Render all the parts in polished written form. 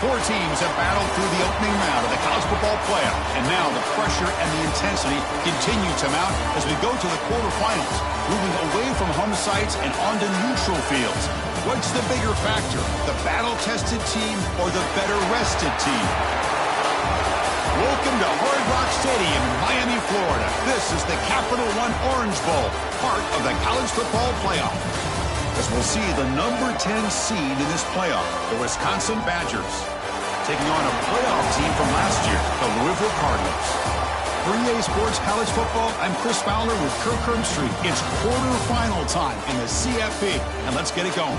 Four teams have battled through the opening round of the college football playoff, and now the pressure and the intensity continue to mount as we go to the quarterfinals, moving away from home sites and onto neutral fields. What's the bigger factor, the battle-tested team or the better-rested team? Welcome to Hard Rock Stadium in Miami, Florida. This is the Capital One Orange Bowl, part of the college football playoff. As we'll see the number 10 seed in this playoff, the Wisconsin Badgers, taking on a playoff team from last year, the Louisville Cardinals. For EA Sports College Football, I'm Chris Fowler with Kirk Herbstreit. It's quarterfinal time in the CFP, and let's get it going.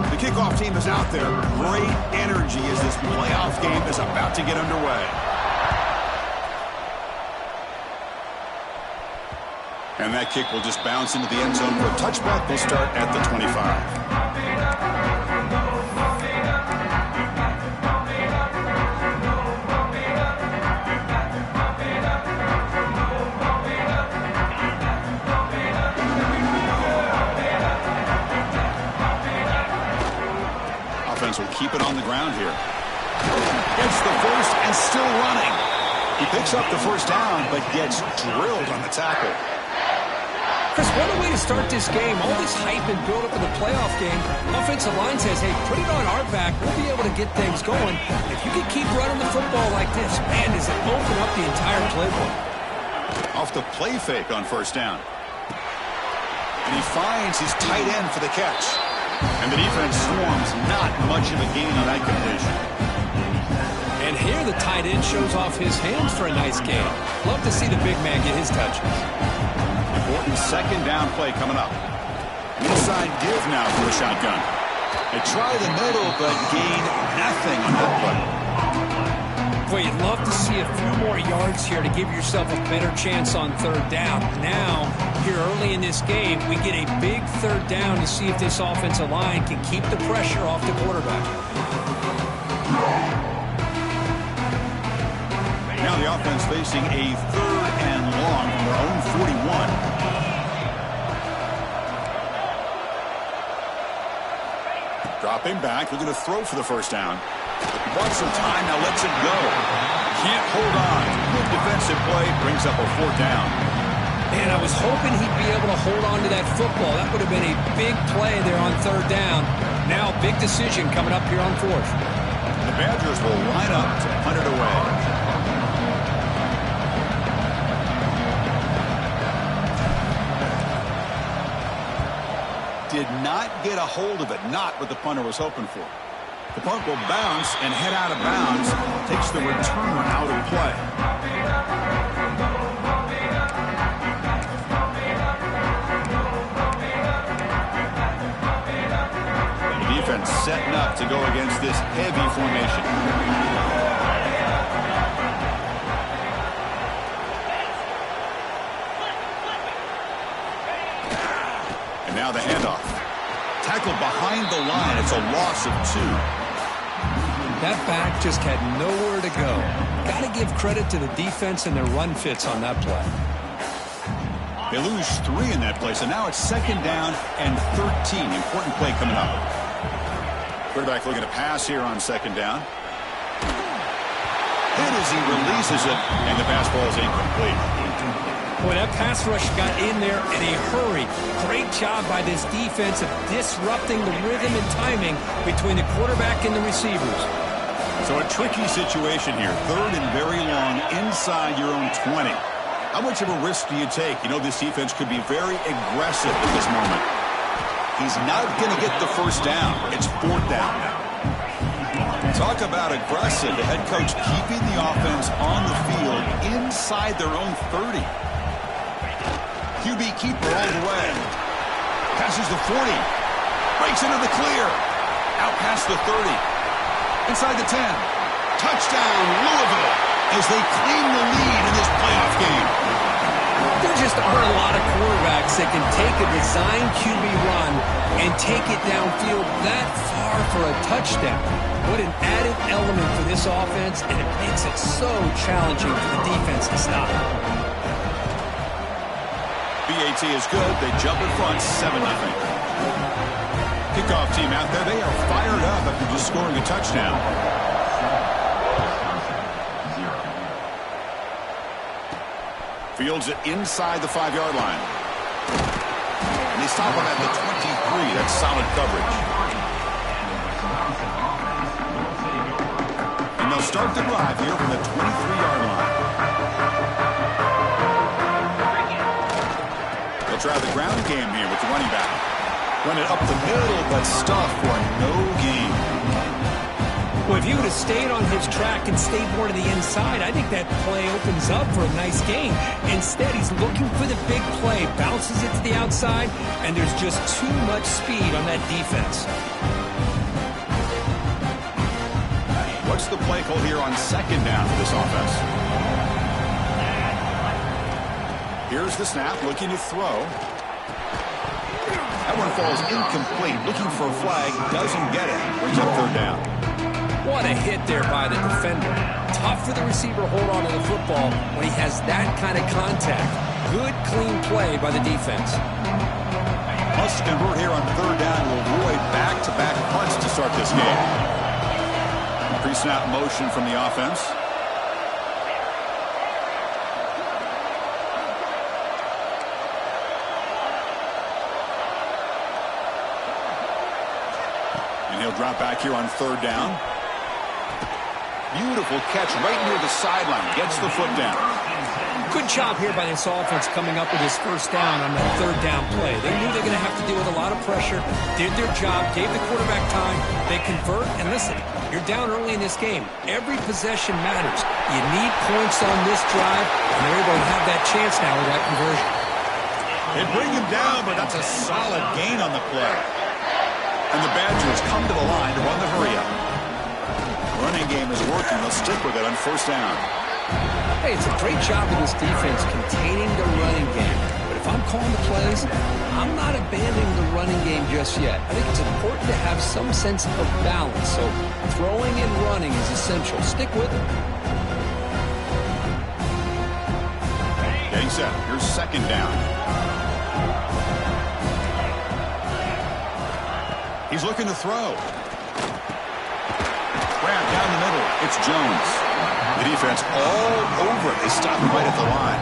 The kickoff team is out there. Great energy as this playoff game is about to get underway. And that kick will just bounce into the end zone for a touchback. They'll start at the 25. Offense will keep it on the ground here. Gets the first and still running. He picks up the first down, but gets drilled on the tackle. Chris, what a way to start this game. All this hype and build-up in the playoff game. Offensive line says, hey, put it on our back. We'll be able to get things going. If you can keep running the football like this, man, does it open up the entire playbook. Off the play fake on first down. And he finds his tight end for the catch. And the defense swarms. Not much of a gain on that completion. And here the tight end shows off his hands for a nice gain. Love to see the big man get his touches. Important second down play coming up. Inside give now for the shotgun. They try the middle, but gain nothing on that play. Boy, you'd love to see a few more yards here to give yourself a better chance on third down. Now, here early in this game, we get a big third down to see if this offensive line can keep the pressure off the quarterback. Now the offense facing a third and long from their own 41. Dropping back, looking to throw for the first down. Bought some time, now lets it go. Can't hold on. Good defensive play, brings up a fourth down. Man, I was hoping he'd be able to hold on to that football. That would have been a big play there on third down. Now, big decision coming up here on fourth. The Badgers will line up to punt it away. Did not get a hold of it, not what the punter was hoping for. The punt will bounce and head out of bounds. Takes the returner out of play. The defense setting up to go against this heavy formation. And now the handoff. Tackled behind the line. It's a loss of 2. That back just had nowhere to go. Got to give credit to the defense and their run fits on that play. They lose 3 in that play, so now it's second down and 13. Important play coming up. Quarterback looking to pass here on second down. Hit as he releases it, and the pass ball is incomplete. Boy, that pass rush got in there in a hurry. Great job by this defense of disrupting the rhythm and timing between the quarterback and the receivers. So a tricky situation here. Third and very long inside your own 20. How much of a risk do you take? You know this defense could be very aggressive at this moment. He's not going to get the first down. It's fourth down now. Talk about aggressive. The head coach keeping the offense on the field inside their own 30. QB keeper all the way. Passes the 40. Breaks into the clear. Out past the 30. Inside the 10. Touchdown, Louisville, as they claim the lead in this playoff game. There just aren't a lot of quarterbacks that can take a design QB run and take it downfield that far for a touchdown. What an added element for this offense, and it makes it so challenging for the defense to stop. BAT is good. They jump in front 7-0. Kickoff team out there. They are fired up after just scoring a touchdown. Fields it inside the 5-yard line. And they stop him at the 23. That's solid coverage. And they'll start the drive here from the 23-yard line. They'll try the ground game here with the running back. Run it up the middle, but stuffed for no gain. Well, if he would have stayed on his track and stayed more to the inside, I think that play opens up for a nice gain. Instead, he's looking for the big play, bounces it to the outside, and there's just too much speed on that defense. What's the play call here on second down for this offense? Here's the snap, looking to throw. That one falls incomplete, looking for a flag, doesn't get it. Brings up third down. What a hit there by the defender. Tough for the receiver to hold on to the football when he has that kind of contact. Good, clean play by the defense. Must convert here on third down to avoid back-to-back punts to start this game. Pre-snap motion from the offense. And he'll drop back here on third down. Beautiful catch right near the sideline. Gets the foot down. Good job here by this offense coming up with his first down on that third down play. They knew they were going to have to deal with a lot of pressure, did their job, gave the quarterback time. They convert, and listen, you're down early in this game. Every possession matters. You need points on this drive, and they're able to have that chance now with that conversion. They bring him down, but that's a solid gain on the play. And the Badgers come to the line to run the hurry-up. Running game is working. They'll stick with it on first down. Hey, it's a great job of this defense containing the running game. But if I'm calling the plays, I'm not abandoning the running game just yet. I think it's important to have some sense of balance. So throwing and running is essential. Stick with it. Getting set. Here's second down. He's looking to throw. Grab down the middle. It's Jones. The defense all over it. They stop him right at the line.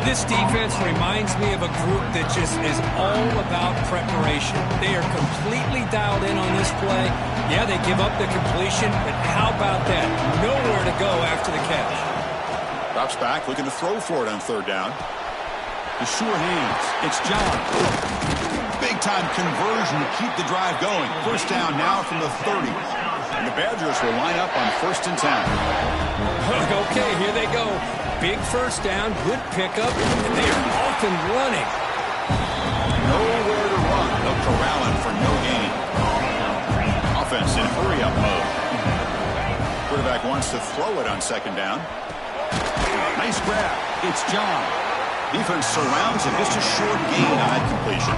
This defense reminds me of a group that just is all about preparation. They are completely dialed in on this play. Yeah, they give up the completion, but how about that? Nowhere to go after the catch. Drops back, looking to throw for it on third down. The sure hands. It's John. Big-time conversion to keep the drive going. First down now from the 30. And the Badgers will line up on 1st and 10. Okay, here they go. Big first down, good pickup, and they are off and running. Nowhere to run. They'll corral him for no gain. Offense in hurry-up mode. Quarterback wants to throw it on second down. Nice grab. It's John. Defense surrounds him. Just a short gain on that completion.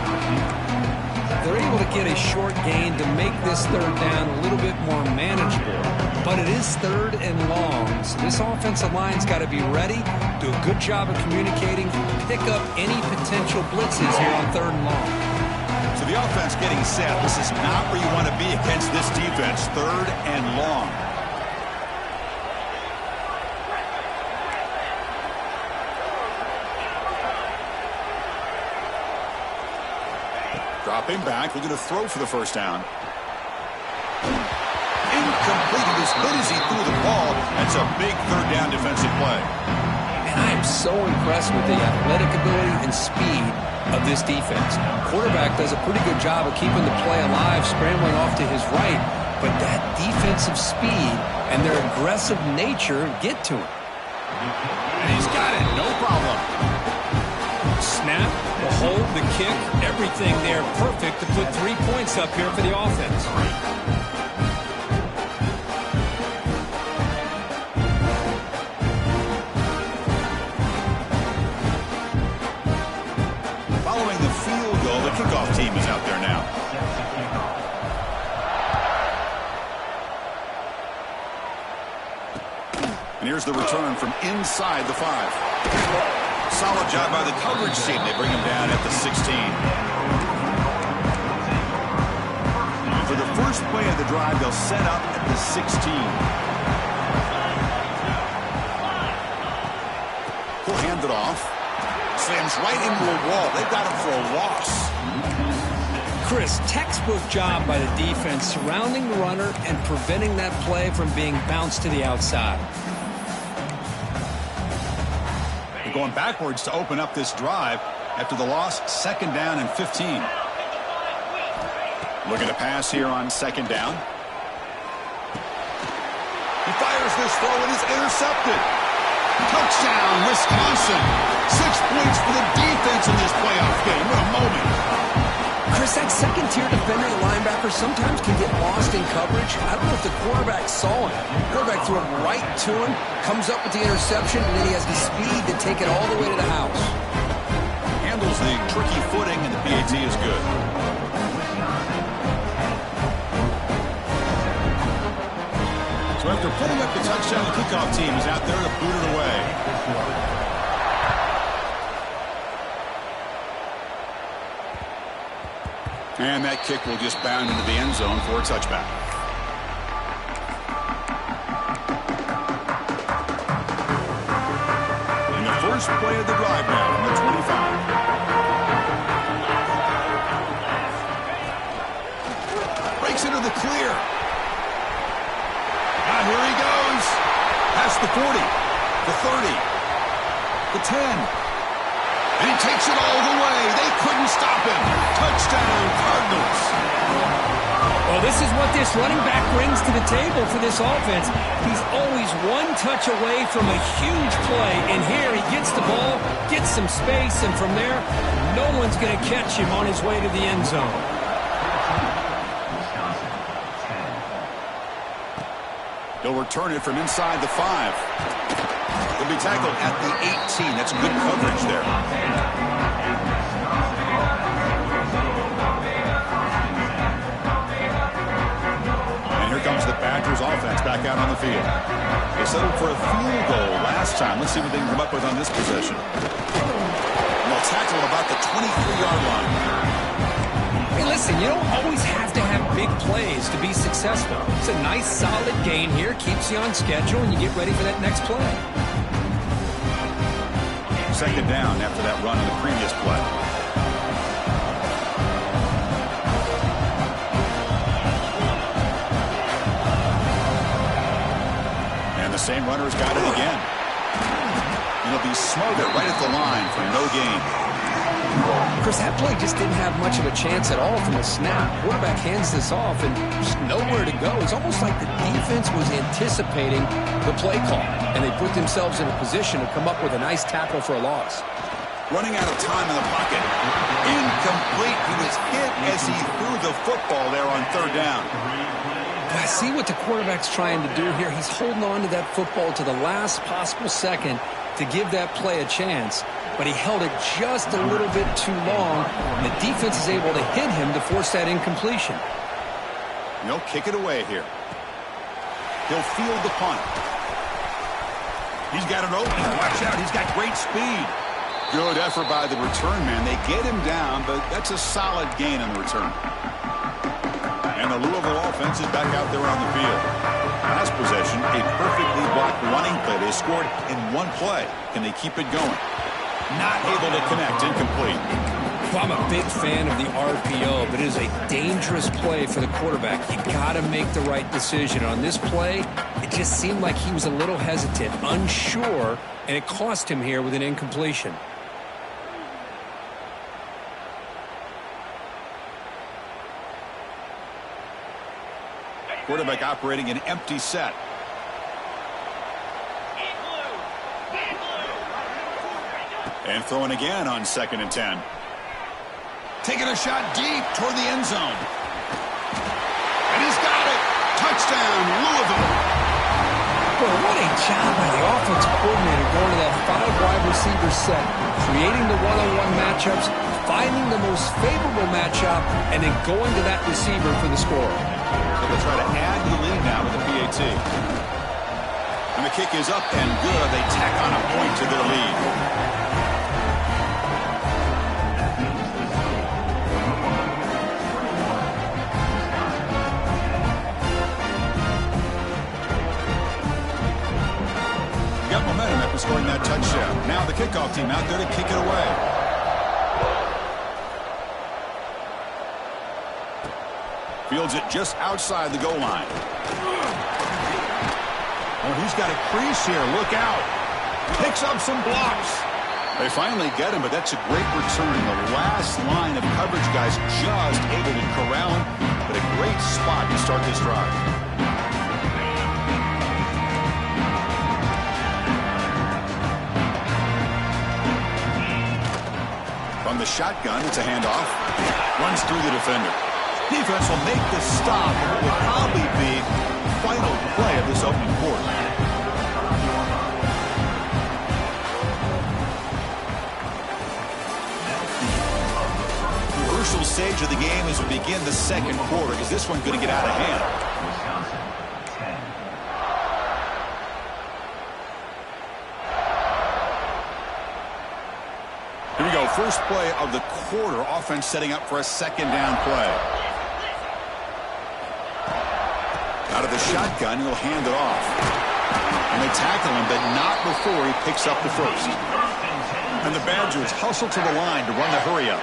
They're able to get a short gain to make this third down a little bit more manageable. But it is third and long, so this offensive line's got to be ready, do a good job of communicating, pick up any potential blitzes here on third and long. So the offense getting set. This is not where you want to be against this defense. Third and long. Dropping back, looking to throw for the first down. Incomplete. As good as he threw the ball, that's a big third down defensive play. And I am so impressed with the athletic ability and speed of this defense. Quarterback does a pretty good job of keeping the play alive, scrambling off to his right, but that defensive speed and their aggressive nature get to him. And he's got it, no problem. Snap, the hold, the kick, everything there perfect to put 3 points up here for the offense. team is out there now. And here's the return from inside the 5. Solid job by the coverage team. They bring him down at the 16. And for the first play of the drive, they'll set up at the 16. He'll hand it off. Slams right into a wall. They've got him for a loss. Chris, textbook job by the defense surrounding the runner and preventing that play from being bounced to the outside. They're going backwards to open up this drive after the loss. 2nd down and 15. Looking to pass here on 2nd down. He fires this throw and is intercepted. Touchdown, Wisconsin. 6 points for the defense in this playoff game. What a moment. Chris, that second-tier defender, the linebacker, sometimes can get lost in coverage. I don't know if the quarterback saw him. The quarterback threw it right to him, comes up with the interception, and then he has the speed to take it all the way to the house. Handles the tricky footing, and the PAT is good. So after putting up the touchdown, the kickoff team is out there to boot it away. And that kick will just bound into the end zone for a touchback. And the first play of the drive now from the 25. Breaks into the clear. Now here he goes. Past the 40, the 30, the 10. And he takes it all the way. They couldn't stop him. Touchdown, Cardinals. Well, this is what this running back brings to the table for this offense. He's always one touch away from a huge play. And here he gets the ball, gets some space, and from there, no one's going to catch him on his way to the end zone. He'll return it from inside the 5. He'll be tackled at the 18. That's good coverage there. And here comes the Badgers offense back out on the field. They settled for a field goal last time. Let's see what they can come up with on this possession. And they'll tackle about the 23-yard line. Hey, listen, you don't always have to have big plays to be successful. It's a nice, solid gain here. Keeps you on schedule, and you get ready for that next play. 2nd down after that run in the previous play. And the same runner's got it again. And he'll be smothered right at the line for no gain. Chris, that play just didn't have much of a chance at all from the snap. Quarterback hands this off and just nowhere to go. It's almost like the defense was anticipating the play call, and they put themselves in a position to come up with a nice tackle for a loss. Running out of time in the pocket. Incomplete. He was hit as he threw the football there on 3rd down. I see what the quarterback's trying to do here. He's holding on to that football to the last possible second to give that play a chance, but he held it just a little bit too long, and the defense is able to hit him to force that incompletion. They'll kick it away here. He'll field the punt. He's got it open. Watch out. He's got great speed. Good effort by the return man. They get him down, but that's a solid gain on the return. And the Louisville offense is back out there on the field. Last possession, a perfectly blocked running play. They scored in one play. Can they keep it going? Not able to connect. Incomplete. Well, I'm a big fan of the RPO, but it is a dangerous play for the quarterback. You got to make the right decision. On this play, it just seemed like he was a little hesitant, unsure, and it cost him here with an incompletion. Quarterback operating an empty set. And throwing again on 2nd and 10. Taking a shot deep toward the end zone. And he's got it. Touchdown, Louisville. Well, What a job by the offensive coordinator going to that 5 wide receiver set, creating the one-on-one matchups, finding the most favorable matchup, and then going to that receiver for the score. So they'll try to add to the lead now with the PAT. And the kick is up and good. They tack on a point to their lead. Got momentum after scoring that touchdown. Now the kickoff team out there to kick it away. Fields it just outside the goal line. Oh, he's got a crease here. Look out. Picks up some blocks. They finally get him, but that's a great return. The last line of coverage guys just able to corral him, but a great spot to start this drive. From the shotgun, it's a handoff. Runs through the defender. Defense will make the stop, and it will probably be the final play of this opening quarter. The crucial stage of the game as we begin the second quarter. Is this one going to get out of hand? Here we go. First play of the quarter. Offense setting up for a second down play. Out of the shotgun, he'll hand it off. And they tackle him, but not before he picks up the first. And the Badgers hustle to the line to run the hurry-up.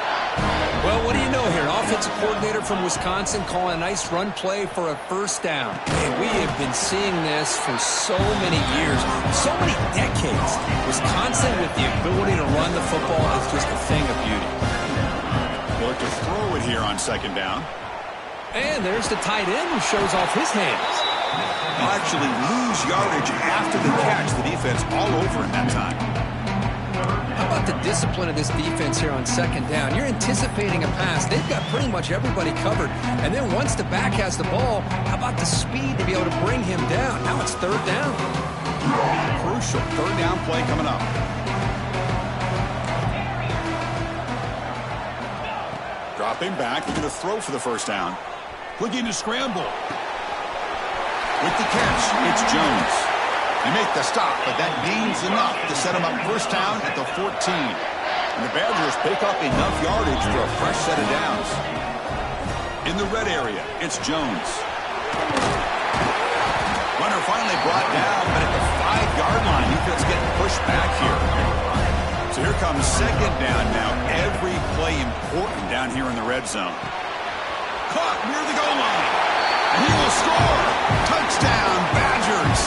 Well, what do you know here? An offensive coordinator from Wisconsin calling a nice run play for a first down. And we have been seeing this for so many years, so many decades. Wisconsin, with the ability to run the football, is just a thing of beauty. They look to throw it here on second down. And there's the tight end who shows off his hands. They'll actually lose yardage after the catch. The defense all over in that time. How about the discipline of this defense here on second down? You're anticipating a pass. They've got pretty much everybody covered. And then once the back has the ball, how about the speed to be able to bring him down? Now it's third down. Crucial third down play coming up. Dropping back. They're going to throw for the first down. Looking to scramble. With the catch, it's Jones. They make the stop, but that gains enough to set him up first down at the 14. And the Badgers pick up enough yardage for a fresh set of downs. In the red area, it's Jones. Runner finally brought down, but at the 5-yard line, defense getting pushed back here. So here comes second down now. Every play important down here in the red zone. Caught near the goal line. And he will score. Touchdown, Badgers.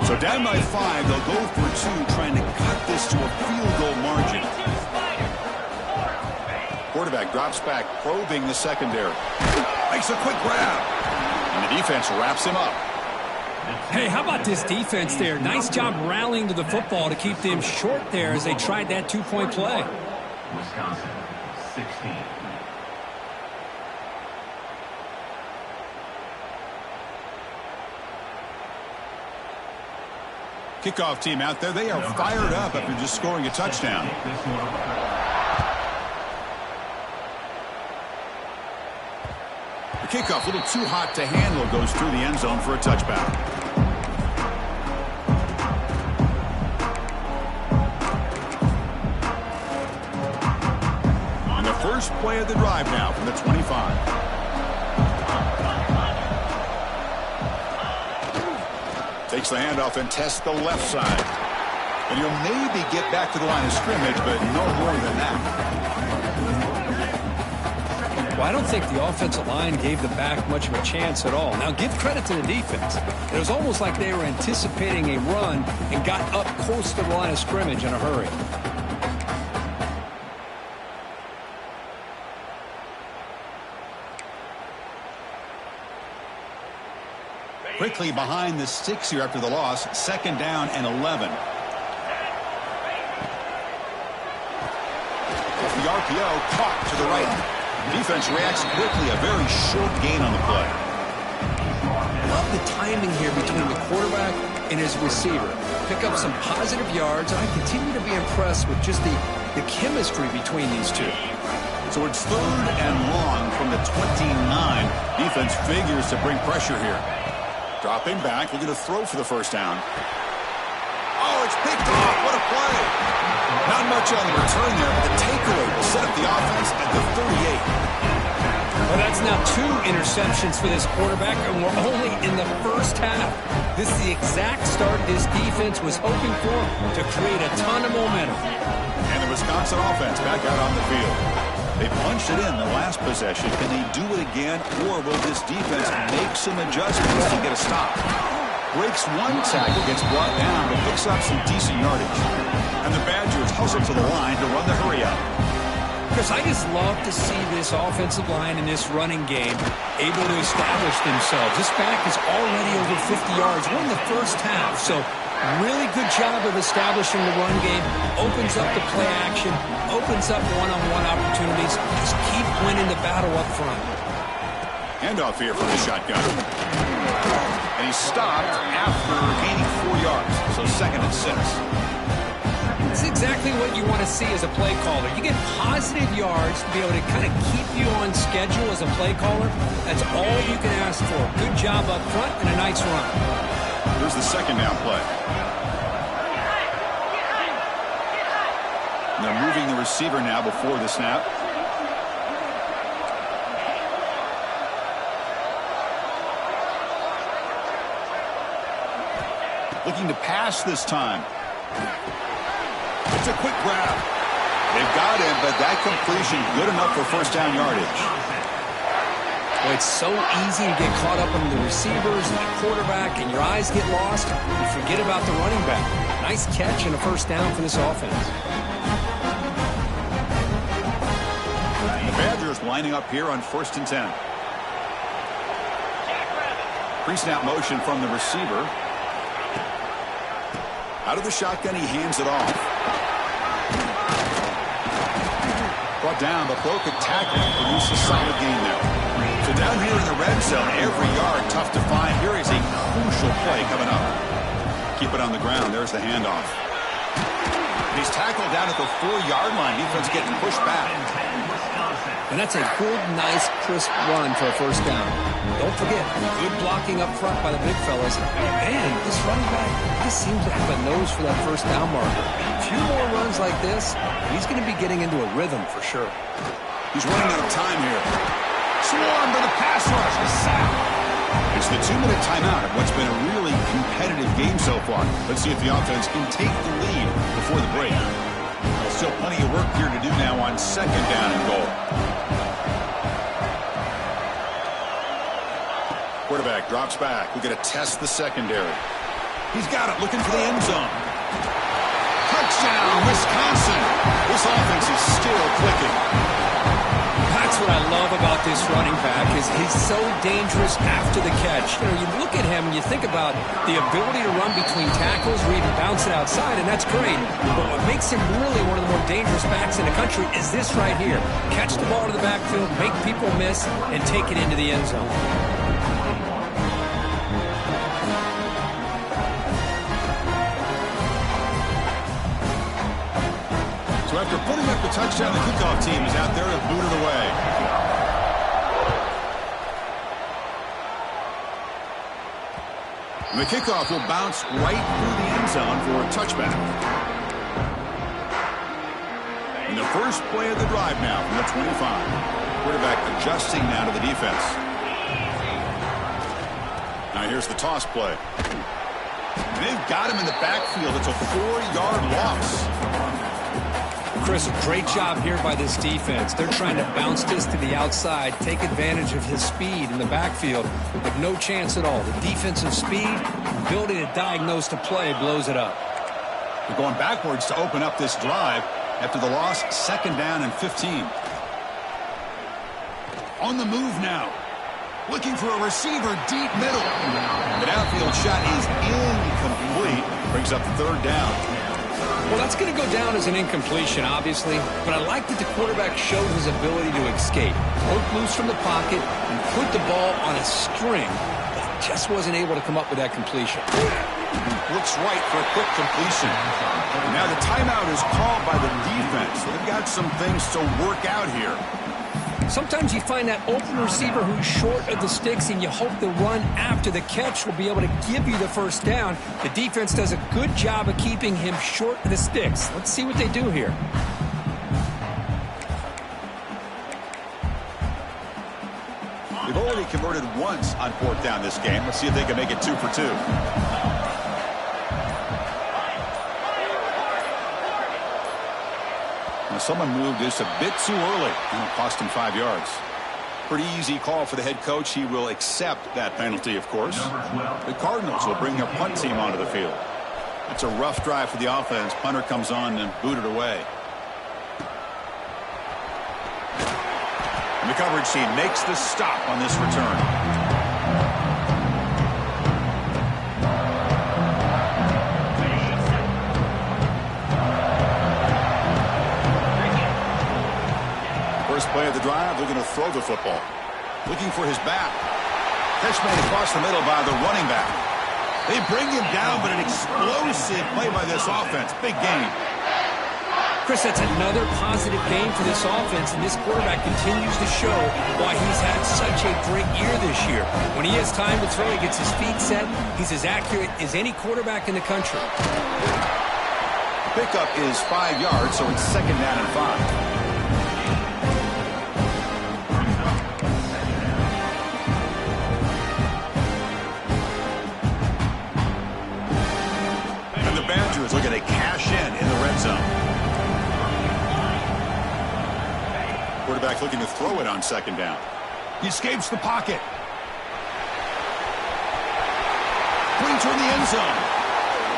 So down by 5, they'll go for 2, trying to cut this to a field goal margin. Quarterback drops back, probing the secondary. Makes a quick grab. And the defense wraps him up. Hey, how about this defense there? Nice job rallying to the football to keep them short there as they tried that 2-point play. Wisconsin, 16. Kickoff team out there. They are fired up after just scoring a touchdown. The kickoff, a little too hot to handle, goes through the end zone for a touchback. And the first play of the drive now from the 25. Takes the handoff and tests the left side. And he'll maybe get back to the line of scrimmage, but no more than that. Well, I don't think the offensive line gave the back much of a chance at all. Now, give credit to the defense. It was almost like they were anticipating a run and got up close to the line of scrimmage in a hurry. Quickly behind the 6 here after the loss. 2nd down and 11. The RPO caught to the right. Defense reacts quickly. A very short gain on the play. Love the timing here between the quarterback and his receiver. Pick up some positive yards, and I continue to be impressed with just the chemistry between these two. So it's 3rd and long from the 29. Defense figures to bring pressure here. Dropping back, looking to throw for the 1st down. Oh, it's picked off. What a play. Not much on the return there, but the takeaway will set up the offense at the 38. Well, that's now 2 interceptions for this quarterback, and we're only in the 1st half. This is the exact start this defense was hoping for to create a ton of momentum. And the Wisconsin offense back out on the field. They punched it in the last possession. Can they do it again, or will this defense make some adjustments to get a stop? Breaks one tackle, gets brought down, but picks up some decent yardage. And the Badgers hustle to the line to run the hurry up. Chris, I just love to see this offensive line in this running game able to establish themselves. This back is already over 50 yards. We're in the 1st half, so really good job of establishing the run game. Opens up the play action, opens up one-on-one opportunities. Just keep winning the battle up front. Handoff here from the shotgun. And he's stopped after gaining 4 yards, so 2nd and 6. This is exactly what you want to see as a play caller. You get positive yards to be able to kind of keep you on schedule as a play caller. That's all you can ask for. Good job up front and a nice run. Here's the 2nd down play. And they're moving the receiver now before the snap. Looking to pass this time. It's a quick grab. They've got him, but that completion good enough for 1st down yardage. Well, it's so easy to get caught up in the receivers and the quarterback, and your eyes get lost. You forget about the running back. Nice catch and a 1st down for this offense. The Badgers lining up here on 1st and 10. Pre-snap motion from the receiver. Out of the shotgun, he hands it off. Brought down, but broke a tackle and produced a solid gain there. So down here in the red zone, every yard tough to find. Here is a crucial play coming up. Keep it on the ground. There's the handoff. He's tackled down at the 4-yard line. Defense getting pushed back. And that's a good, nice, crisp run for a 1st down. Don't forget, good blocking up front by the big fellas. And this running back, he just seems to have a nose for that 1st down marker. A few more runs like this, he's going to be getting into a rhythm for sure. He's running out of time here. Swarmed by the pass rush. A sack. It's the 2-minute timeout of what's been a really competitive game so far. Let's see if the offense can take the lead before the break. There's still plenty of work here to do now on 2nd down and goal. Quarterback drops back. We're going to test the secondary. He's got it, looking for the end zone. Touchdown, Wisconsin. This offense is still clicking. That's what I love about this running back is he's so dangerous after the catch. You know, you look at him and you think about the ability to run between tackles or even bounce it outside, and that's great. But what makes him really one of the more dangerous backs in the country is this right here. Catch the ball to the backfield, make people miss, and take it into the end zone. So after putting up the touchdown, the kickoff team is out there to boot it away. And the kickoff will bounce right through the end zone for a touchback. And the first play of the drive now from the 25. Quarterback adjusting now to the defense. Now here's the toss play. And they've got him in the backfield. It's a 4-yard loss. Chris, a great job here by this defense. They're trying to bounce this to the outside, take advantage of his speed in the backfield, but no chance at all. The defensive speed, ability to diagnose the play, blows it up. They're going backwards to open up this drive after the loss, 2nd down and 15. On the move now. Looking for a receiver deep middle. The downfield shot is incomplete. Brings up third down. Well, that's going to go down as an incompletion, obviously, but I like that the quarterback showed his ability to escape, broke loose from the pocket, and put the ball on a string, but just wasn't able to come up with that completion. Looks right for a quick completion. And now the timeout is called by the defense. So they've got some things to work out here. Sometimes you find that open receiver who's short of the sticks, and you hope the run after the catch will be able to give you the first down. The defense does a good job of keeping him short of the sticks. Let's see what they do here. They've already converted once on fourth down this game. Let's see if they can make it 2 for 2. Now someone moved this a bit too early, and it cost him 5 yards. Pretty easy call for the head coach. He will accept that penalty, of course. The Cardinals will bring their punt team onto the field. It's a rough drive for the offense. Punter comes on and booted away. And the coverage team makes the stop on this return. Play of the drive, they're going to throw the football. Looking for his back. Catch made across the middle by the running back. They bring him down, but an explosive play by this offense. Big game. Chris, that's another positive game for this offense, and this quarterback continues to show why he's had such a great year this year. When he has time to throw, he gets his feet set. He's as accurate as any quarterback in the country. Pickup is 5 yards, so it's second down and 5. Badgers looking to cash in the red zone. Quarterback looking to throw it on second down. He escapes the pocket. Brings her in the end zone.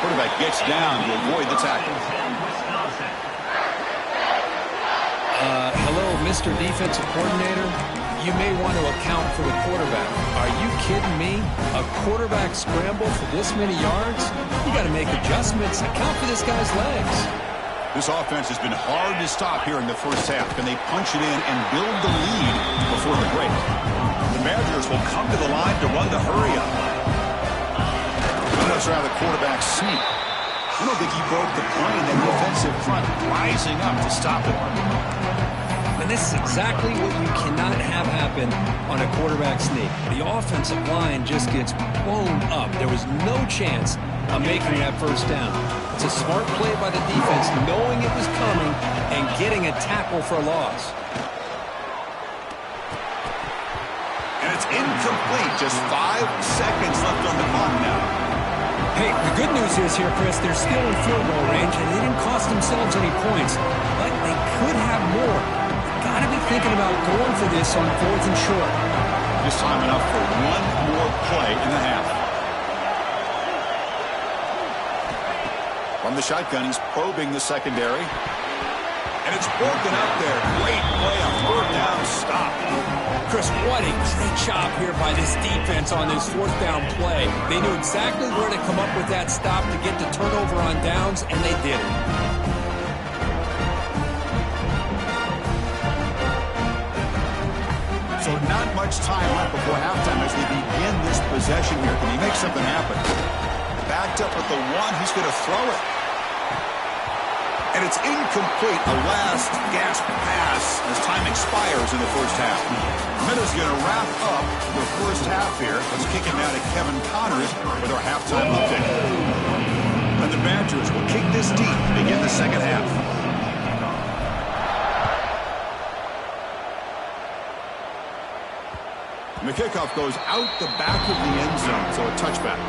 Quarterback gets down to avoid the tackle. Hello, Mr. Defensive Coordinator. You may want to account for the quarterback. Are you kidding me? A quarterback scramble for this many yards? You got to make adjustments. Account for this guy's legs. This offense has been hard to stop here in the first half. Can they punch it in and build the lead before the break? The Badgers will come to the line to run the hurry up. Notice how the quarterback sneak. I don't think he broke the plane. That defensive front rising up to stop it. And this is exactly what you cannot have happen on a quarterback sneak. The offensive line just gets blown up. There was no chance of making that first down. It's a smart play by the defense, knowing it was coming and getting a tackle for a loss. And it's incomplete. Just 5 seconds left on the clock now. Hey, the good news is here, Chris, they're still in field goal range, and they didn't cost themselves any points, but they could have more. Got to be thinking about going for this on 4th and short. Just time enough for one more play in the half. From the shotgun, he's probing the secondary. And it's broken up there. Great play, a 4th down stop. Chris, what a great job here by this defense on this 4th down play. They knew exactly where to come up with that stop to get the turnover on downs, and they did it. So not much time left before halftime as they begin this possession here. Can he make something happen? Backed up at the 1, he's going to throw it. And it's incomplete. A last gasp pass as time expires in the first half. Minutes going to wrap up the first half here. Let's kick it now to Kevin Connors with our halftime update. And the Badgers will kick this deep to begin the second half. And the kickoff goes out the back of the end zone, so a touchback.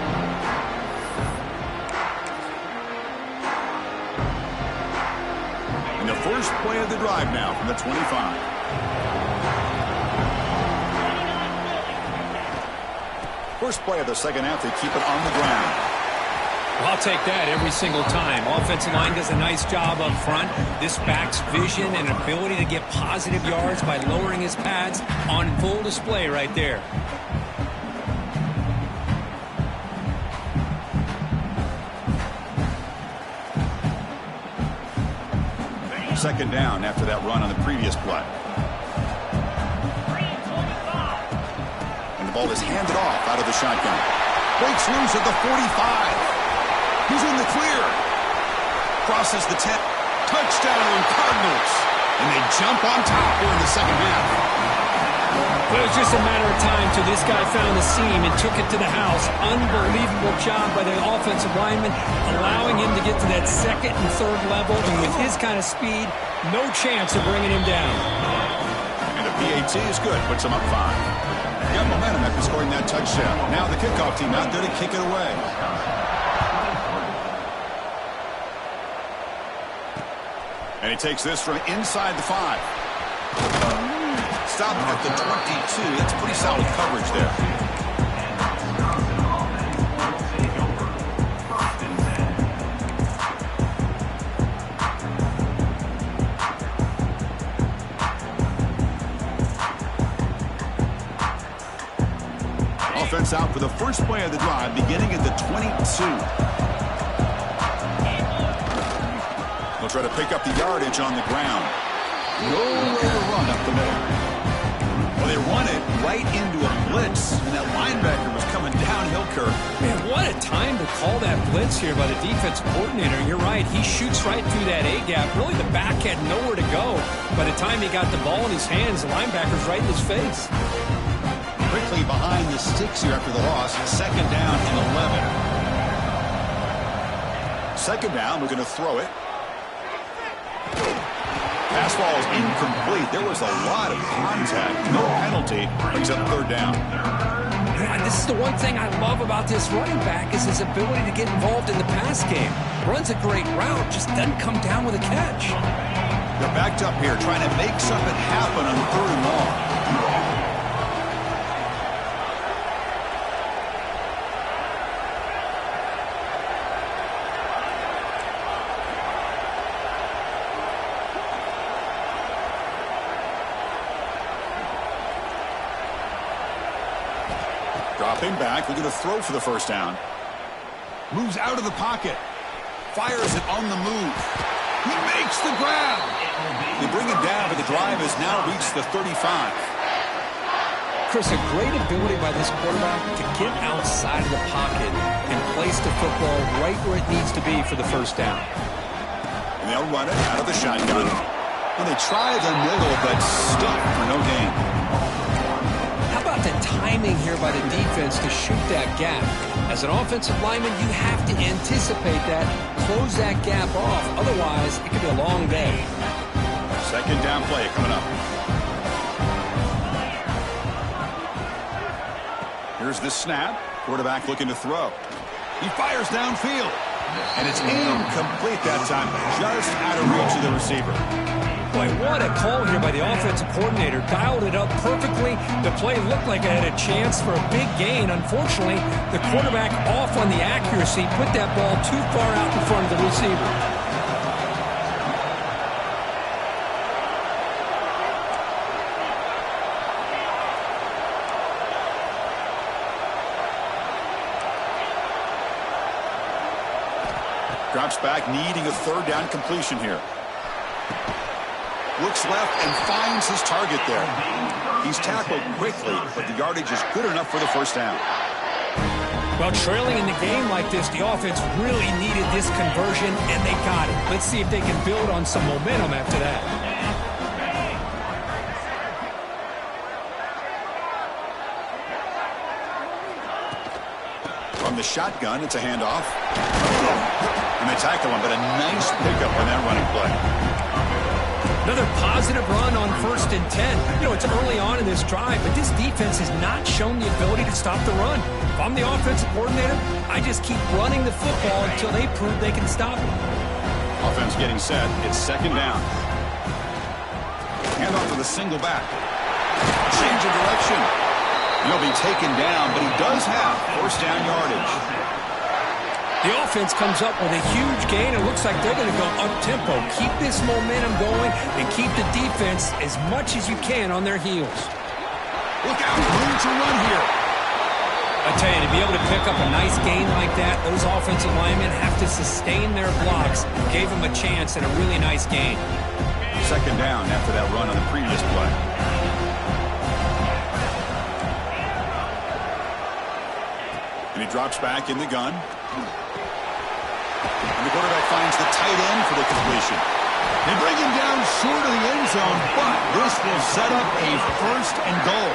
And the first play of the drive now from the 25. First play of the second half, they keep it on the ground. Well, I'll take that every single time. Offensive line does a nice job up front. This back's vision and ability to get positive yards by lowering his pads on full display right there. second down after that run on the previous play. And the ball is handed off out of the shotgun. Breaks loose at the 45. He's in the clear. Crosses the 10. Touchdown, Cardinals. And they jump on top here in the second half. Well, it was just a matter of time till this guy found the seam and took it to the house. Unbelievable job by the offensive lineman, allowing him to get to that second and third level. And with his kind of speed, no chance of bringing him down. And a PAT is good. Puts him up 5. Got momentum after scoring that touchdown. Now the kickoff team out there to kick it away. And he takes this from inside the 5. Stop at the 22. That's pretty solid coverage there. Offense out for the first play of the drive, beginning at the 22. They'll try to pick up the yardage on the ground. Nowhere to run up the middle. Well, they run it right into a blitz, and that linebacker was coming downhill, Kirk. Man, what a time to call that blitz here by the defensive coordinator. You're right. He shoots right through that A-gap. Really, the back had nowhere to go. By the time he got the ball in his hands, the linebacker's right in his face. Quickly behind the sticks here after the loss. Second down and 11. Second down, we're going to throw it. Pass ball is incomplete. There was a lot of contact. No penalty. Brings up third down. Man, this is the one thing I love about this running back is his ability to get involved in the pass game. Runs a great route, just doesn't come down with a catch. They're backed up here trying to make something happen on third and long. Dropping back, we're going to throw for the first down. Moves out of the pocket. Fires it on the move. He makes the grab. They bring him down, but the drive has now reached the 35. Chris, a great ability by this quarterback to get outside of the pocket and place the football right where it needs to be for the first down. And they'll run it out of the shotgun. And they try the middle, but stuck for no gain. How about the timing here by the defense to shoot that gap? As an offensive lineman, you have to anticipate that, close that gap off. Otherwise, it could be a long day. Second down play coming up. Here's the snap. Quarterback looking to throw. He fires downfield. And it's incomplete that time. Just out of reach of the receiver. Boy, what a call here by the offensive coordinator. Dialed it up perfectly. The play looked like it had a chance for a big gain. Unfortunately, the quarterback off on the accuracy, put that ball too far out in front of the receiver. Drops back, needing a third down completion here. Looks left and finds his target there. He's tackled quickly, but the yardage is good enough for the first down. Well, trailing in the game like this, the offense really needed this conversion, and they got it. Let's see if they can build on some momentum after that. From the shotgun, it's a handoff. And they tackle him, but a nice pickup on that running play. Another positive run on 1st and 10. You know, it's early on in this drive, but this defense has not shown the ability to stop the run. If I'm the offensive coordinator, I just keep running the football until they prove they can stop it. Offense getting set. It's second down. Handoff to the single back. Change of direction. He'll be taken down, but he does have first down yardage. The offense comes up with a huge gain. It looks like they're going to go up-tempo. Keep this momentum going and keep the defense as much as you can on their heels. Look out, room to run here. I tell you, to be able to pick up a nice gain like that, those offensive linemen have to sustain their blocks. Gave them a chance and a really nice gain. Second down after that run on the previous play. And he drops back in the gun. And the quarterback finds the tight end for the completion. They bring him down short of the end zone, but this will set up a first and goal.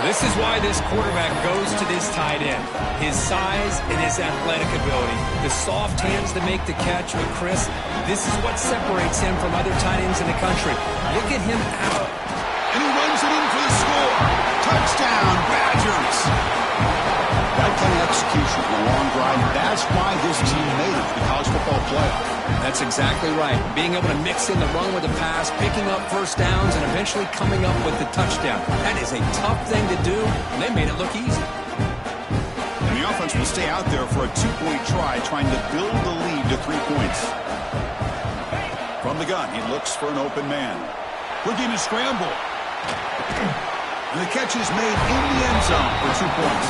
This is why this quarterback goes to this tight end. His size and his athletic ability. The soft hands to make the catch. But Chris, this is what separates him from other tight ends in the country. Look at him out. And he runs it in for the score. Touchdown, Badgers. That kind of execution on a long drive, that's why this team made it to the college football playoff. That's exactly right. Being able to mix in the run with the pass, picking up first downs, and eventually coming up with the touchdown. That is a tough thing to do, and they made it look easy. And the offense will stay out there for a two-point try, trying to build the lead to 3 points. From the gun, he looks for an open man. Looking to scramble. And the catch is made in the end zone for 2 points.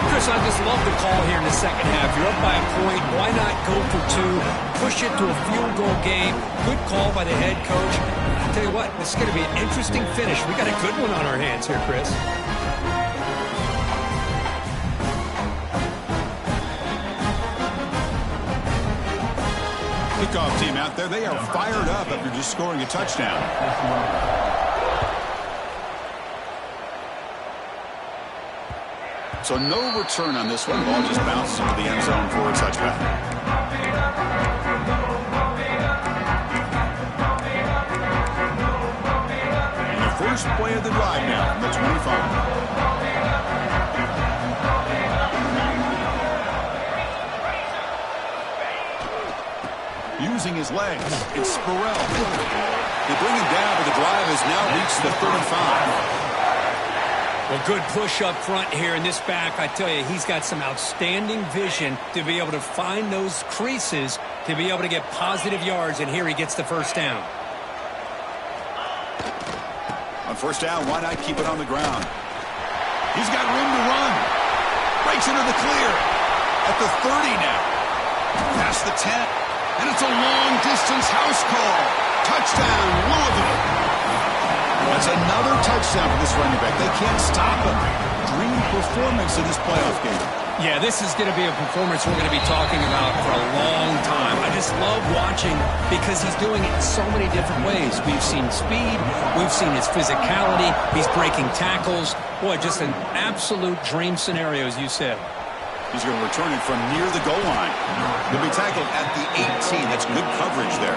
Chris, I just love the call here in the second half. You're up by a point. Why not go for 2? Push it to a field goal game. Good call by the head coach. I'll tell you what, this is going to be an interesting finish. We got a good one on our hands here, Chris. Kickoff team out there, they are fired up after just scoring a touchdown. So no return on this one. Ball just bounces into the end zone for a touchback. And the first play of the drive now from the 25. Using his legs, it's Spurrell. They bring him down, but the drive has now reached the 35. Well, good push up front here in this back. I tell you, he's got some outstanding vision to be able to find those creases to be able to get positive yards, and here he gets the first down. On first down, why not keep it on the ground? He's got room to run. Breaks into the clear. At the 30 now. Past the 10. And it's a long-distance house call. Touchdown, Louisville. That's another touchdown for this running back. They can't stop him. Dream performance in this playoff game. Yeah, this is going to be a performance we're going to be talking about for a long time. I just love watching because he's doing it in so many different ways. We've seen speed. We've seen his physicality. He's breaking tackles. Boy, just an absolute dream scenario, as you said. He's going to return it from near the goal line. He'll be tackled at the 18. That's good coverage there.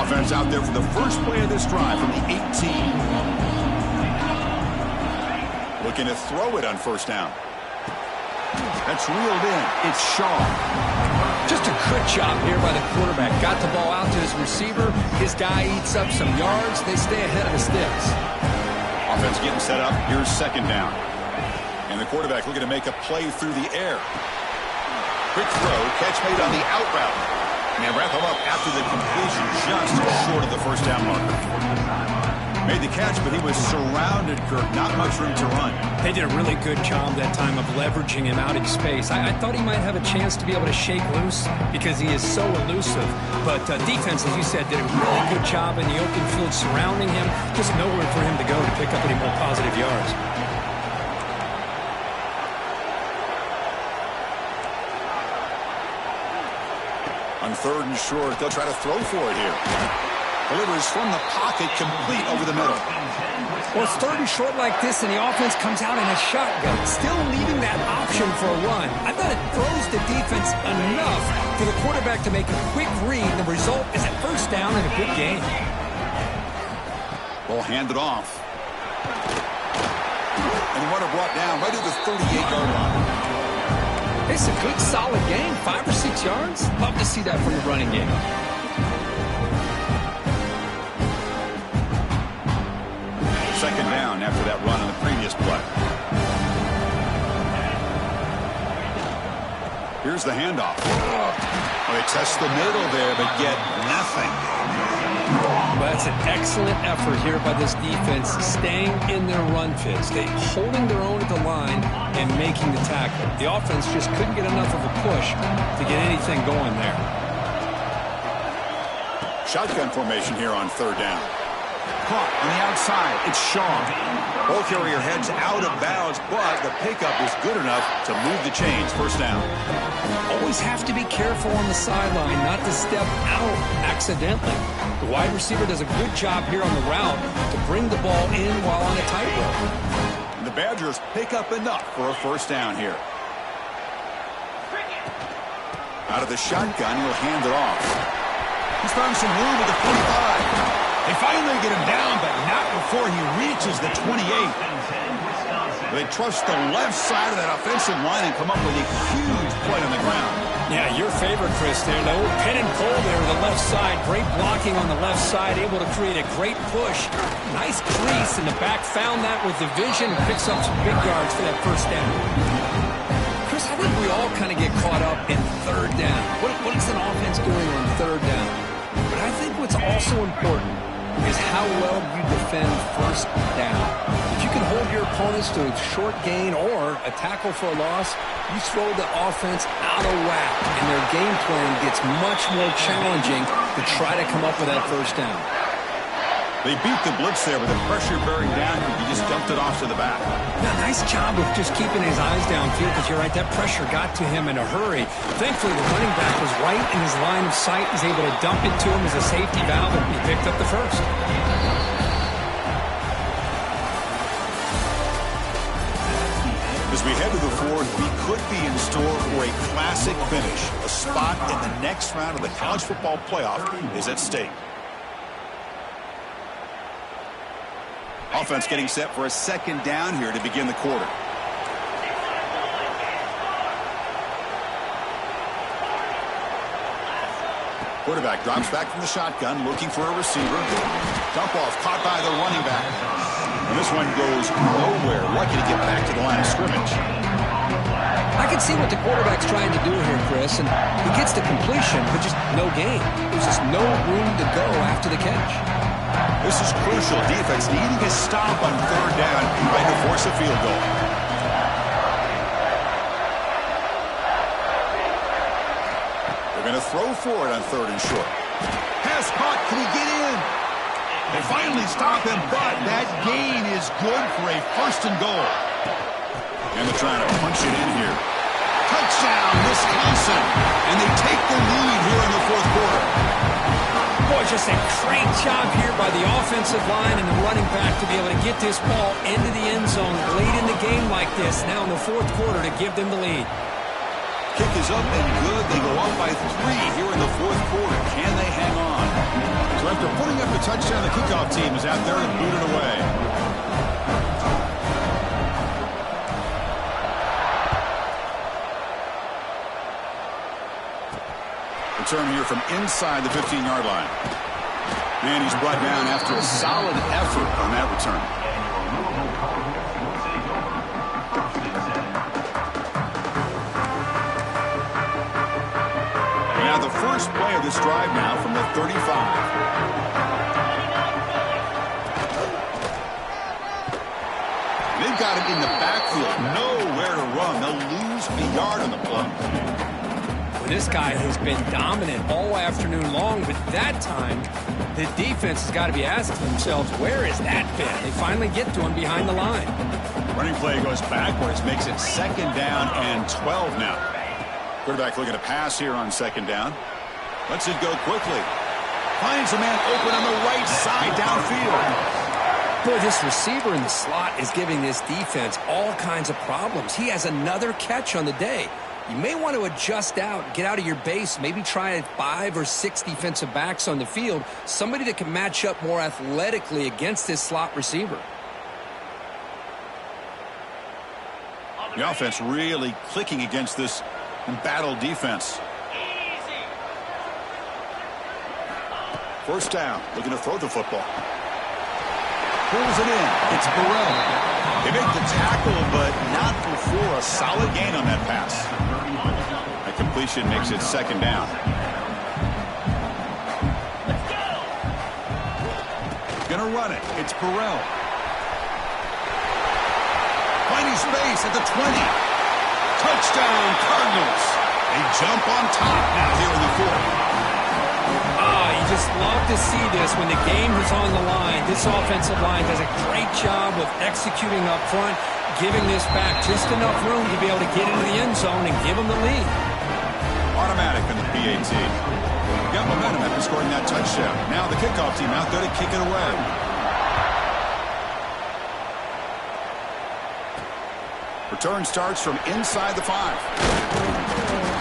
Offense out there for the first play of this drive from the 18. Looking to throw it on first down. That's reeled in. It's Shaw. Just a good job here by the quarterback. Got the ball out to his receiver. His guy eats up some yards. They stay ahead of the sticks. Offense getting set up. Here's second down. And the quarterback looking to make a play through the air. Quick throw. Catch made on the out route. And they wrap him up after the completion, just short of the first down marker. Made the catch, but he was surrounded, Kirk. Not much room to run. They did a really good job that time of leveraging him out in space. I thought he might have a chance to be able to shake loose because he is so elusive. But defense, as you said, did a really good job in the open field surrounding him. Just nowhere for him to go to pick up any more positive yards. On third and short, they'll try to throw for it here. Delivers from the pocket, complete over the middle. Well, it's third and short like this, and the offense comes out in a shotgun, still leaving that option for a run. I thought it throws the defense enough for the quarterback to make a quick read. The result is a first down and a good game. Ball handed off. And the runner brought down right at the 38-yard line. It's a good, solid game. 5 or 6 yards. Love to see that from the running game. Second down after that run on the previous play. Here's the handoff. Oh, they test the middle there, but get nothing. Well, that's an excellent effort here by this defense, staying in their run fits. They holding their own at the line and making the tackle. The offense just couldn't get enough of a push to get anything going there. Shotgun formation here on third down. Caught on the outside. It's Shaw. Ball carrier heads out of bounds, but the pickup is good enough to move the chains. First down. Always have to be careful on the sideline not to step out accidentally. The wide receiver does a good job here on the route to bring the ball in while on a tightrope. The Badgers pick up enough for a first down here. Out of the shotgun, he'll hand it off. He's found some room at the 45. They finally get him down, but not before he reaches the 28. They trust the left side of that offensive line and come up with a huge play on the ground. Yeah, your favorite, Chris, there. The old pin and pull there to the left side. Great blocking on the left side, able to create a great push. Nice crease in the back. Found that with the vision. Picks up some big yards for that first down. Chris, I think we all kind of get caught up in third down. What is an offense doing on third down? But I think what's also important is how well you defend first down. If you can hold your opponents to a short gain or a tackle for a loss, you throw the offense out of whack, and their game plan gets much more challenging to try to come up with that first down. They beat the blitz there with the pressure bearing down. He just dumped it off to the back. Now, nice job of just keeping his eyes downfield, because you're right, that pressure got to him in a hurry. Thankfully, the running back was right in his line of sight. He's able to dump it to him as a safety valve, and he picked up the first. As we head to the fourth, we could be in store for a classic finish. A spot in the next round of the college football playoff is at stake. Offense getting set for a second down here to begin the quarter. Quarterback drops back from the shotgun, looking for a receiver. Dump off, caught by the running back. And this one goes nowhere. Lucky to get back to the line of scrimmage. I can see what the quarterback's trying to do here, Chris, and he gets the completion, but just no gain. There's just no room to go after the catch. This is crucial. Defense needing a stop on third down, trying to force a field goal. They're going to throw for it on third and short. Pass caught. Can he get in? They finally stop him, but that gain is good for a first and goal. And they're trying to punch it in here. Touchdown, Wisconsin. And they take the lead here in the fourth quarter. Boy, just a great job here by the offensive line and the running back to be able to get this ball into the end zone late in the game like this, now in the fourth quarter, to give them the lead. Kick is up and good. They go up by 3 here in the fourth quarter. Can they hang on? So after putting up the touchdown, the kickoff team is out there and booted away. Return here from inside the 15-yard line. And he's brought down after a solid effort on that return. Now the first play of this drive now from the 35. They've got him in the backfield. Nowhere to run. They'll lose a yard on the play. This guy has been dominant all afternoon long, but that time, the defense has got to be asking themselves, where has that been? They finally get to him behind the line. Running play goes backwards, makes it second down and 12 now. Quarterback looking to pass here on second down. Lets it go quickly. Finds a man open on the right side downfield. Boy, this receiver in the slot is giving this defense all kinds of problems. He has another catch on the day. You may want to adjust out, get out of your base, maybe try 5 or 6 defensive backs on the field, somebody that can match up more athletically against this slot receiver. The offense really clicking against this embattled defense. First down, looking to throw the football. Pulls it in. It's Burrell. They make the tackle, but not before a solid gain on that pass. That completion makes it second down. to run it. It's Burrell. Finding space at the 20. Touchdown, Cardinals. They jump on top now here in the fourth. You just love to see this when the game is on the line. This offensive line does a great job of executing up front, giving this back just enough room to be able to get into the end zone and give them the lead. Automatic in the PAT. Got momentum after scoring that touchdown. Now the kickoff team out there to kick it away. Return starts from inside the 5.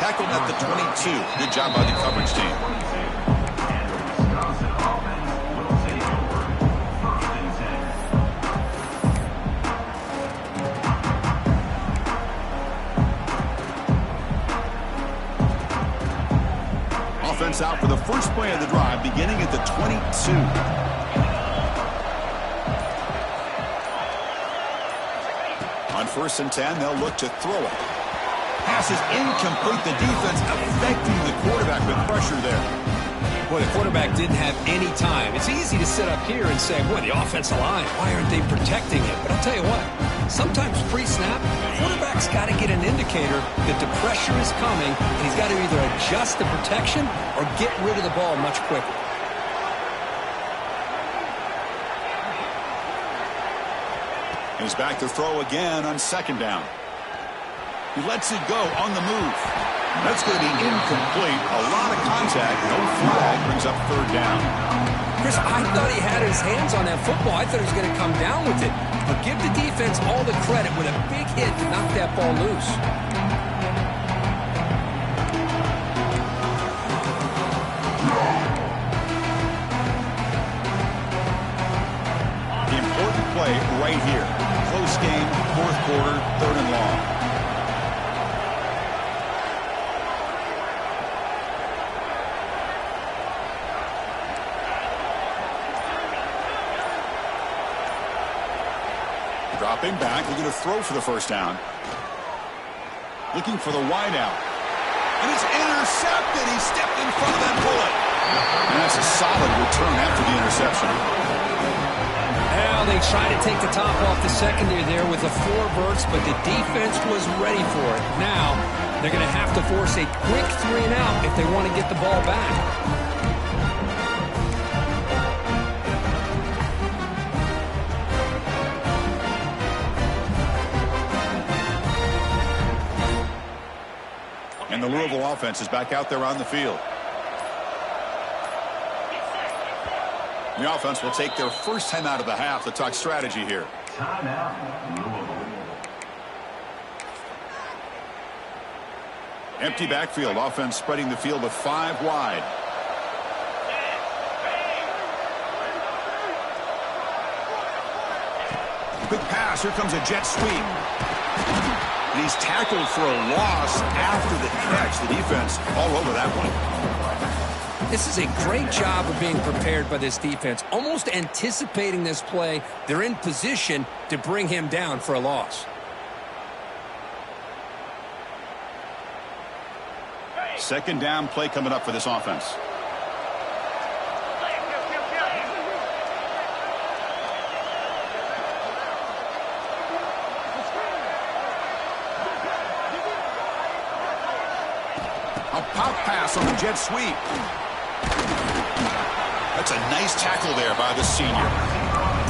Tackled at the 22. Good job by the coverage team. Offense out for the first play of the drive, beginning at the 22. On 1st and 10, they'll look to throw it. Pass is incomplete. The defense affecting the quarterback with pressure there. Boy, the quarterback didn't have any time. It's easy to sit up here and say, boy, the offensive line, why aren't they protecting it? But I'll tell you what, sometimes pre-snap, quarterback's got to get an indicator that the pressure is coming, and he's got to either adjust the protection or get rid of the ball much quicker. He's back to throw again on 2nd down. He lets it go on the move. That's going to be incomplete. A lot of contact. No flag brings up 3rd down. Chris, I thought he had his hands on that football. I thought he was going to come down with it. But give the defense all the credit with a big hit to knock that ball loose. The important play right here. Close game, 4th quarter, 3rd and long. Dropping back, looking to throw for the 1st down. Looking for the wide out. And it's intercepted. He stepped in front of that bullet. And that's a solid return after the interception. Now they try to take the top off the secondary there with the 4 verts, but the defense was ready for it. Now they're going to have to force a quick 3 and out if they want to get the ball back. And the Louisville offense is back out there on the field. The offense will take their first time out of the half to talk strategy here. Timeout, Louisville. Empty backfield. Offense spreading the field with 5 wide. Quick pass. Here comes a jet sweep. And he's tackled for a loss after the catch. The defense all over that one. This is a great job of being prepared by this defense. Almost anticipating this play. They're in position to bring him down for a loss. Second down play coming up for this offense. A pop pass on the jet sweep. That's a nice tackle there by the senior.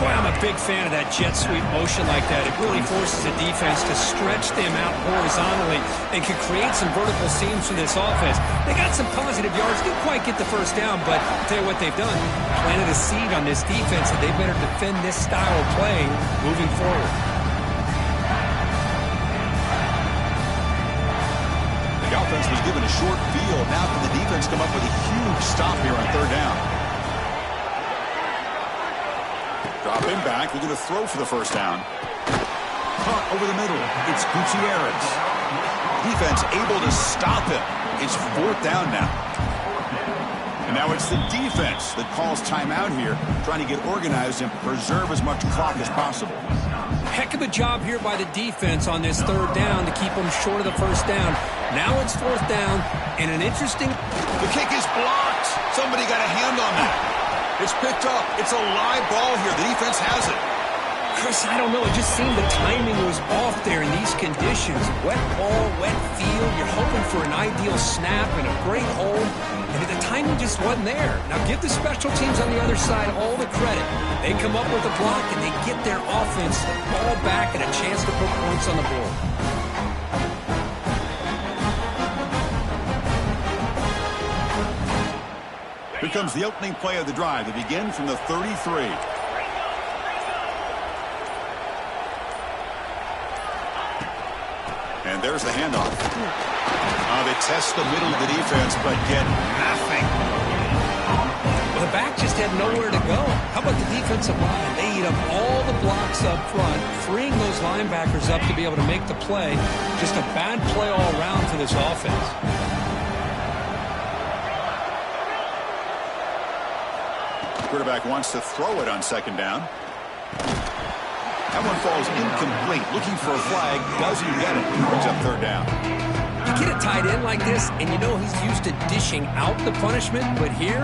Boy, I'm a big fan of that jet sweep motion like that. It really forces the defense to stretch them out horizontally and can create some vertical seams for this offense. They got some positive yards. Didn't quite get the first down, but I'll tell you what they've done. Planted a seed on this defense, and they better defend this style of playing moving forward. The offense was given a short field. Now can the defense come up with a huge stop here on 3rd down. Dropping back, looking to throw for the 1st down. Caught over the middle. It's Gutierrez. Defense able to stop him. It's 4th down now. And now it's the defense that calls timeout here, trying to get organized and preserve as much clock as possible. Heck of a job here by the defense on this 3rd down to keep them short of the 1st down. Now it's 4th down, and an interesting... The kick is blocked. Somebody got a hand on that. It's picked up. It's a live ball here. The defense has it. Chris, I don't know. It just seemed the timing was off there in these conditions. Wet ball, wet field. You're hoping for an ideal snap and a great hold, and the timing just wasn't there. Now give the special teams on the other side all the credit. They come up with a block, and they get their offense the ball back and a chance to put points on the board. Here comes the opening play of the drive. They begin from the 33. And there's the handoff. They test the middle of the defense, but get nothing. Well, the back just had nowhere to go. How about the defensive line? They eat up all the blocks up front, freeing those linebackers up to be able to make the play. Just a bad play all around for this offense. Quarterback wants to throw it on second down. That one falls incomplete. Looking for a flag. Doesn't get it. Brings up third down. You get a tight end like this, and you know he's used to dishing out the punishment, but here,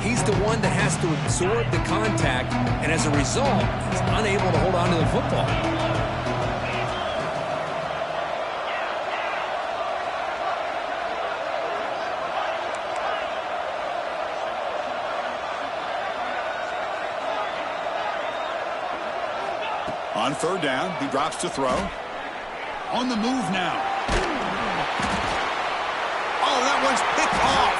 he's the one that has to absorb the contact, and as a result, he's unable to hold on to the football. On third down, he drops to throw. On the move now. Oh, that one's picked off.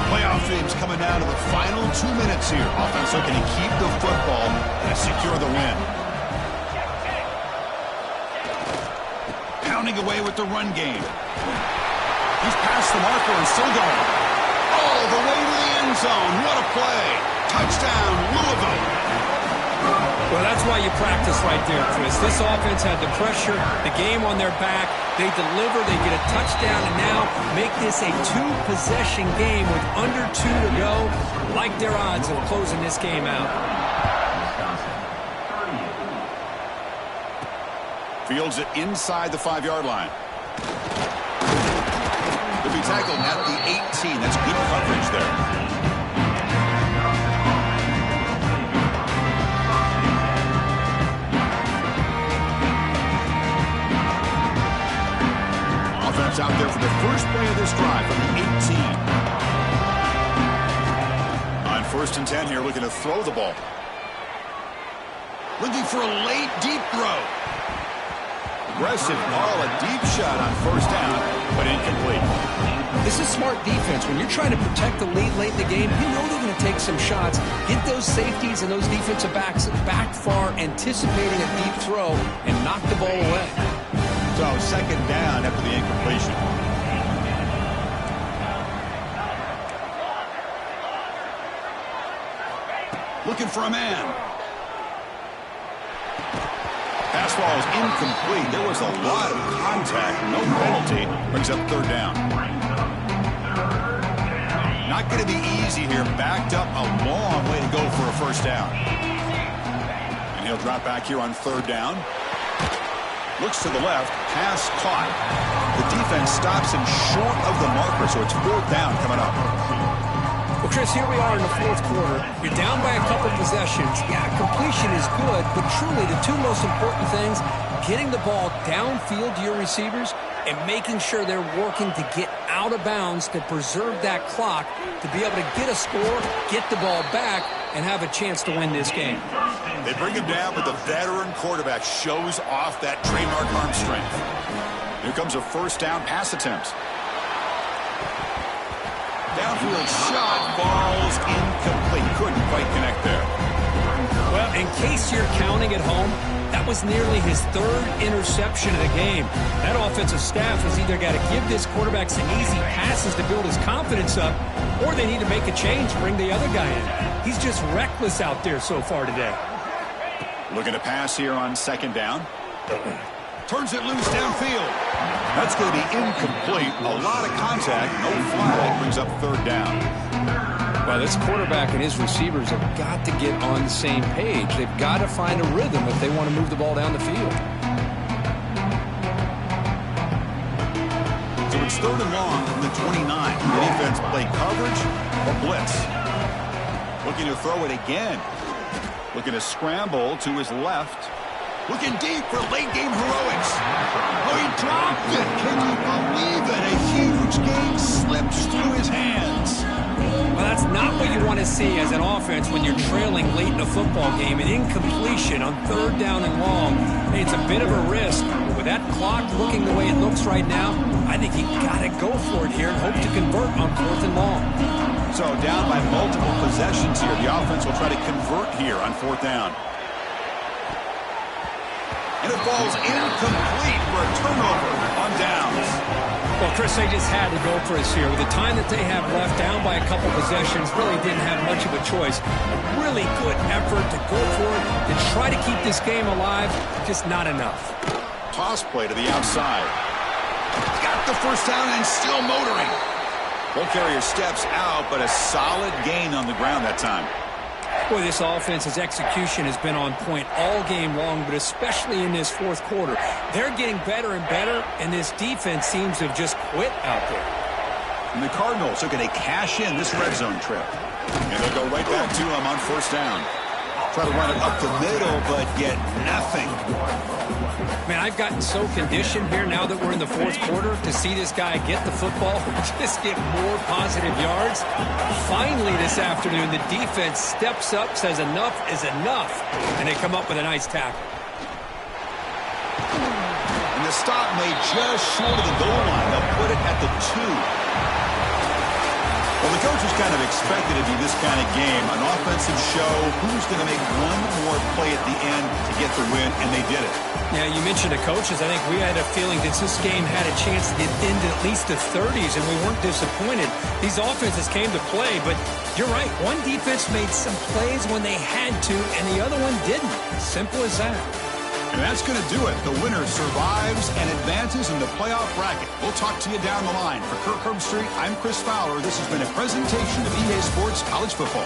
Playoff games coming down to the final 2 minutes here. Offense looking to keep the football and secure the win. Away with the run game. He's past the marker and still going. Oh, the way to the end zone. What a play. Touchdown, Louisville. Well, that's why you practice right there, Chris. This offense had the pressure, the game on their back. They deliver, they get a touchdown, and now make this a two-possession game with under 2 to go. Like their odds of closing this game out. Fields it inside the 5-yard line. He'll be tackled at the 18. That's good coverage there. Offense out there for the first play of this drive from the 18. On 1st and 10 here, looking to throw the ball. Looking for a late, deep throw. Aggressive ball, a deep shot on 1st down, but incomplete. This is smart defense. When you're trying to protect the lead late in the game, you know they're going to take some shots, get those safeties and those defensive backs back far, anticipating a deep throw, and knock the ball away. So 2nd down after the incompletion. Looking for a man. Pass ball is incomplete. There was a lot of contact. No penalty. Brings up 3rd down. Not going to be easy here. Backed up a long way to go for a 1st down. And he'll drop back here on 3rd down. Looks to the left. Pass caught. The defense stops him short of the marker, so it's 4th down coming up. Well, Chris, here we are in the 4th quarter. You're down by a couple possessions. Yeah, completion is good, but truly the two most important things, getting the ball downfield to your receivers and making sure they're working to get out of bounds to preserve that clock to be able to get a score, get the ball back, and have a chance to win this game. They bring him down, but the veteran quarterback shows off that trademark arm strength. Here comes a 1st down pass attempt. Downfield shot, falls incomplete. Couldn't quite connect there. Well, in case you're counting at home, that was nearly his 3rd interception of the game. That offensive staff has either got to give this quarterback some easy passes to build his confidence up, or they need to make a change, bring the other guy in. He's just reckless out there so far today. Looking to pass here on 2nd down. Turns it loose downfield. That's going to be incomplete. A lot of contact. No flag. Brings up 3rd down. Well, this quarterback and his receivers have got to get on the same page. They've got to find a rhythm if they want to move the ball down the field. So it's 3rd and long from the 29. The defense play coverage or blitz. Looking to throw it again. Looking to scramble to his left. Looking deep for late-game heroics. Oh, he dropped it. Can you believe it? A huge game slips through his hands. Well, that's not what you want to see as an offense when you're trailing late in a football game. An incompletion on 3rd down and long. Hey, it's a bit of a risk. But with that clock looking the way it looks right now, I think you got to go for it here and hope to convert on 4th and long. So down by multiple possessions here. The offense will try to convert here on 4th down. And it falls incomplete for a turnover on downs. Well, Chris, they just had to go for us here. With the time that they have left, down by a couple possessions, really didn't have much of a choice. Really good effort to go for it, to try to keep this game alive, just not enough. Toss play to the outside. Got the first down and still motoring. Ball carrier steps out, but a solid gain on the ground that time. Boy, this offense's execution has been on point all game long, but especially in this 4th quarter. They're getting better and better, and this defense seems to have just quit out there. And the Cardinals are going to cash in this red zone trip. And they'll go right back to him on 1st down. Try to run it up the middle, but get nothing. Man, I've gotten so conditioned here now that we're in the 4th quarter to see this guy get the football, just get more positive yards. Finally this afternoon, the defense steps up, says enough is enough, and they come up with a nice tackle. And the stop made just short of the goal line. They'll put it at the 2. Well, the coaches kind of expected it to be this kind of game, an offensive show, who's going to make one more play at the end to get the win, and they did it. Yeah, you mentioned the coaches. I think we had a feeling that this game had a chance to get into at least the 30s, and we weren't disappointed. These offenses came to play, but you're right. One defense made some plays when they had to, and the other one didn't. Simple as that. And that's going to do it. The winner survives and advances in the playoff bracket. We'll talk to you down the line. For Kirk Herbstreit, I'm Chris Fowler. This has been a presentation of EA Sports College Football.